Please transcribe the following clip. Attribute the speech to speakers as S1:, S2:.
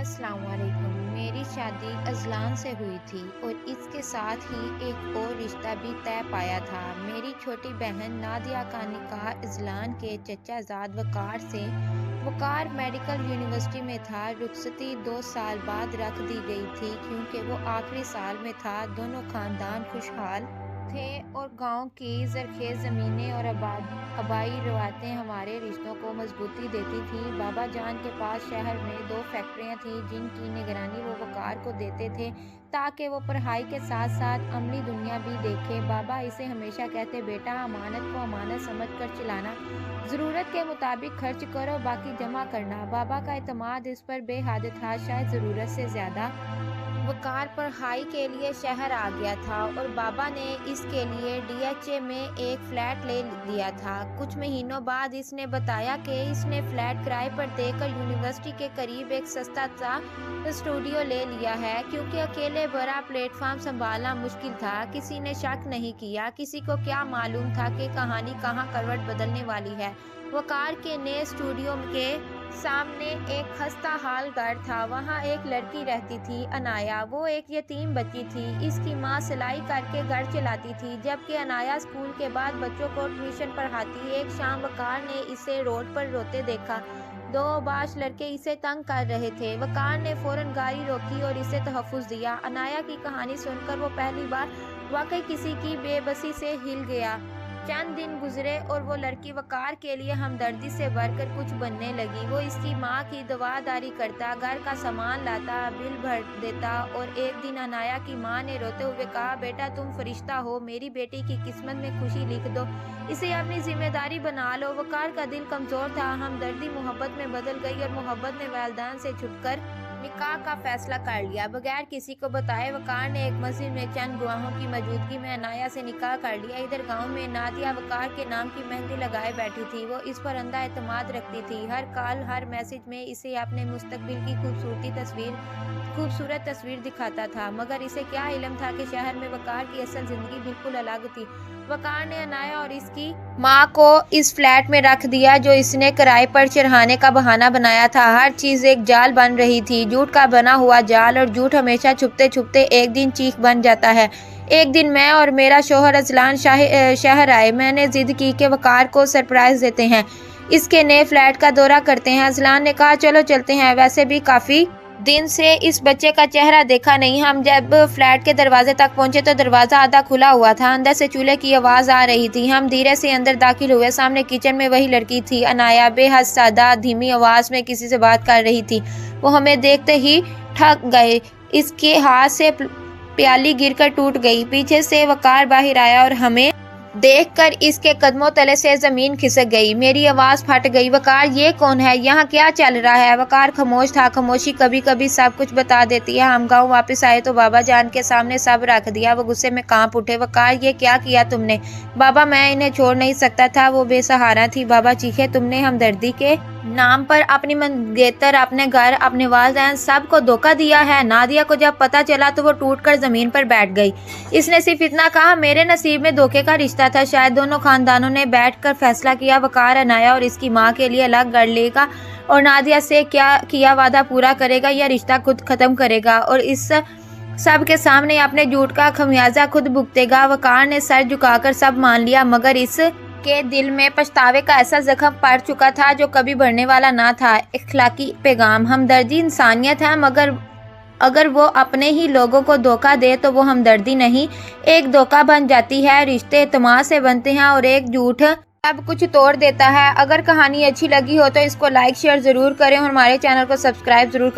S1: अस्सलाम वालेकुम। मेरी शादी अजलान से हुई थी और इसके साथ ही एक और रिश्ता भी तय पाया था। मेरी छोटी बहन नादिया का निकाह अजलान के चचाजाद वकार से। वकार मेडिकल यूनिवर्सिटी में था। रुखसती 2 साल बाद रख दी गई थी क्योंकि वो आखिरी साल में था। दोनों खानदान खुशहाल थे और गांव की जरखेज ज़मीनें और आबाई रवायतें हमारे रिश्तों को मजबूती देती थी। बाबा जान के पास शहर में 2 फैक्ट्रियां थीं जिनकी निगरानी वो वकार को देते थे ताकि वो पढ़ाई के साथ साथ अमली दुनिया भी देखे। बाबा इसे हमेशा कहते, बेटा अमानत को अमानत समझ कर चलाना, ज़रूरत के मुताबिक खर्च करो, बाकी जमा करना। बाबा का एतमाद इस पर बेहद था, शायद ज़रूरत से ज़्यादा। वकार पढ़ाई के लिए शहर आ गया था और बाबा ने इसके लिए डीएचए में एक फ्लैट ले लिया था। कुछ महीनों बाद इसने बताया कि इसने फ्लैट किराए पर देकर यूनिवर्सिटी के करीब एक सस्ता सा स्टूडियो ले लिया है क्योंकि अकेले बड़ा प्लेटफॉर्म संभालना मुश्किल था। किसी ने शक नहीं किया, किसी को क्या मालूम था कि कहानी कहाँ करवट बदलने वाली है। वकार के नए स्टूडियो के सामने एक खस्ता हाल घर था। वहाँ एक लड़की रहती थी, अनाया। वो एक यतीम बच्ची थी। इसकी माँ सिलाई करके घर चलाती थी जबकि अनाया स्कूल के बाद बच्चों को ट्यूशन पढ़ाती। एक शाम वकार ने इसे रोड पर रोते देखा। 2 बाश लड़के इसे तंग कर रहे थे। वकार ने फौरन गाड़ी रोकी और इसे तहफ़्फ़ुज़ दिया। अनाया की कहानी सुनकर वो पहली बार वाकई किसी की बेबसी से हिल गया। चंद दिन गुजरे और वो लड़की वकार के लिए हमदर्दी से भरकर कुछ बनने लगी। वो इसकी माँ की दवादारी करता, घर का सामान लाता, बिल भर देता। और एक दिन अनाया की माँ ने रोते हुए कहा, बेटा तुम फरिश्ता हो, मेरी बेटी की किस्मत में खुशी लिख दो, इसे अपनी जिम्मेदारी बना लो। वकार का दिल कमज़ोर था। हमदर्दी मोहब्बत में बदल गई और मोहब्बत ने वालिदैन से छुपकर निकाह का फैसला कर लिया। बगैर किसी को बताए वकार ने एक मस्जिद में चंद गवाहों की मौजूदगी में अनाया से निकाह कर लिया। इधर गांव में नादिया वकार के नाम की मेहंदी लगाए बैठी थी। वो इस पर अंधा एतमाद रखती थी। हर कॉल हर मैसेज में इसे अपने मुस्तकबिल की खूबसूरत तस्वीर दिखाता था। मगर इसे क्या इल्म था कि शहर में वकार की असल जिंदगी बिल्कुल अलग थी। वकार ने अनाया और इसकी माँ को इस फ्लैट में रख दिया जो इसने किराए पर चढ़ाने का बहाना बनाया था। हर चीज एक जाल बन रही थी, झूठ का बना हुआ जाल। और झूठ हमेशा छुपते छुपते एक दिन चीख बन जाता है। एक दिन मैं और मेरा शोहर अजलान शहर आए। मैंने जिद की कि वकार को सरप्राइज देते हैं, इसके नए फ्लैट का दौरा करते हैं। अजलान ने कहा, चलो चलते हैं, वैसे भी काफी दिन से इस बच्चे का चेहरा देखा नहीं। हम जब फ्लैट के दरवाजे तक पहुंचे तो दरवाजा आधा खुला हुआ था। अंदर से चूल्हे की आवाज आ रही थी। हम धीरे से अंदर दाखिल हुए। सामने किचन में वही लड़की थी, अनाया, बेहद सादा, धीमी आवाज में किसी से बात कर रही थी। वो हमें देखते ही ठग गए। इसके हाथ से प्याली गिरकर टूट गई। पीछे से वकार बाहर आया और हमें देखकर इसके कदमों तले से जमीन खिसक गई। मेरी आवाज फट गई, वकार ये कौन है, यहाँ क्या चल रहा है? वकार खामोश था। खामोशी कभी कभी सब कुछ बता देती है। हम गांव वापस आए तो बाबा जान के सामने सब रख दिया। वो गुस्से में कांप उठे। वकार ये क्या किया तुमने? बाबा मैं इन्हें छोड़ नहीं सकता था, वो बेसहारा थी। बाबा चीखे, तुमने हमदर्दी के नाम पर अपनी मंगेतर, अपने घर, अपने वालिदैन सबको धोखा दिया है। नादिया को जब पता चला तो वो टूटकर जमीन पर बैठ गई। इसने सिर्फ इतना कहा, मेरे नसीब में धोखे का रिश्ता था। शायद दोनों खानदानों ने बैठकर फैसला किया, वकार अनाया और इसकी माँ के लिए अलग घर लेगा और नादिया से क्या किया वादा पूरा करेगा या रिश्ता खुद खत्म करेगा और इस सब के सामने अपने झूठ का खमियाजा खुद भुगतेगा। वकार ने सर झुकाकर सब मान लिया मगर इस के दिल में पछतावे का ऐसा जख्म पड़ चुका था जो कभी भरने वाला ना था। इखलाकी पैगाम, हमदर्दी इंसानियत है मगर अगर वो अपने ही लोगों को धोखा दे तो वो हमदर्दी नहीं, एक धोखा बन जाती है। रिश्ते एतमाद से बनते हैं और एक झूठ सब कुछ तोड़ देता है। अगर कहानी अच्छी लगी हो तो इसको लाइक शेयर जरूर करें और हमारे चैनल को सब्सक्राइब जरूर